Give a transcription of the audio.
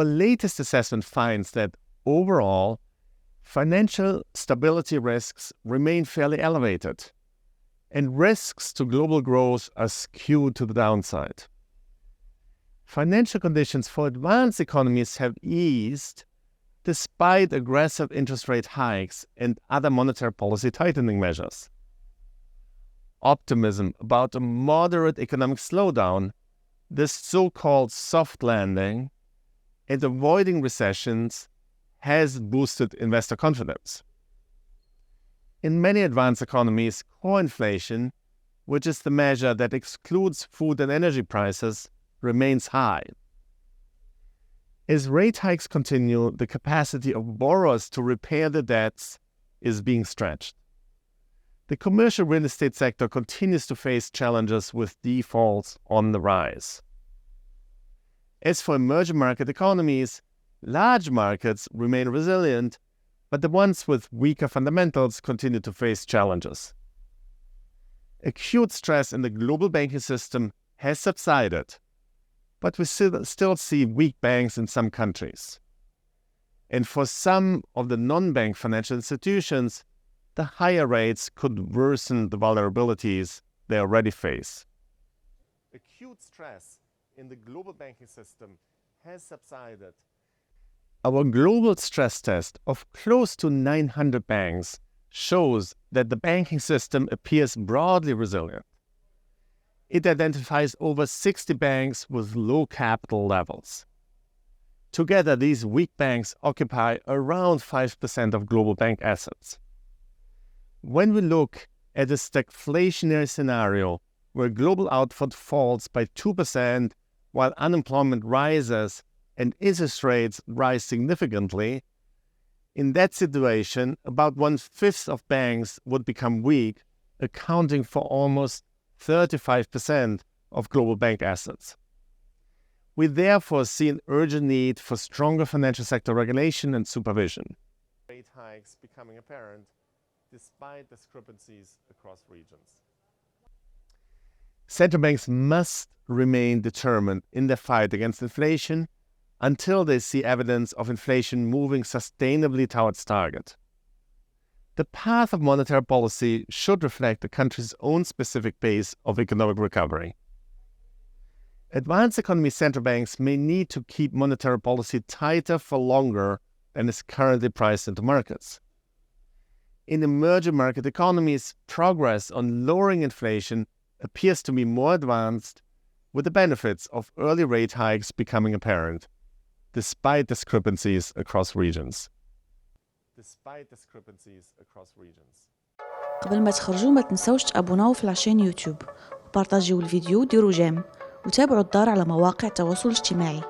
latest assessment finds that overall, financial stability risks remain fairly elevated, and risks to global growth are skewed to the downside. Financial conditions for advanced economies have eased despite aggressive interest rate hikes and other monetary policy tightening measures. Optimism about a moderate economic slowdown, this so-called soft landing, and avoiding recessions has boosted investor confidence. In many advanced economies, core inflation, which is the measure that excludes food and energy prices, remains high. As rate hikes continue, the capacity of borrowers to repay their debts is being stretched. The commercial real estate sector continues to face challenges with defaults on the rise. As for emerging market economies, large markets remain resilient, but the ones with weaker fundamentals continue to face challenges. Acute stress in the global banking system has subsided, but we still see weak banks in some countries. And for some of the non-bank financial institutions, the higher rates could worsen the vulnerabilities they already face. Acute stress in the global banking system has subsided. Our global stress test of close to 900 banks shows that the banking system appears broadly resilient. It identifies over 60 banks with low capital levels. Together, these weak banks occupy around 5% of global bank assets. When we look at a stagflationary scenario where global output falls by 2% while unemployment rises and interest rates rise significantly, in that situation, about 1/5 of banks would become weak, accounting for almost 35% of global bank assets. We therefore see an urgent need for stronger financial sector regulation and supervision. Rate hikes becoming apparent despite discrepancies across regions. Central banks must remain determined in their fight against inflation until they see evidence of inflation moving sustainably towards target. The path of monetary policy should reflect the country's own specific pace of economic recovery. Advanced economy central banks may need to keep monetary policy tighter for longer than is currently priced into markets. In emerging market economies, progress on lowering inflation appears to be more advanced, with the benefits of early rate hikes becoming apparent, despite discrepancies across regions. قبل ما تخرجوا ما تنسوش تابوناو في العشان يوتيوب وبارطاجيو الفيديو وديروا جيم وتابعوا الدار على مواقع التواصل الاجتماعي.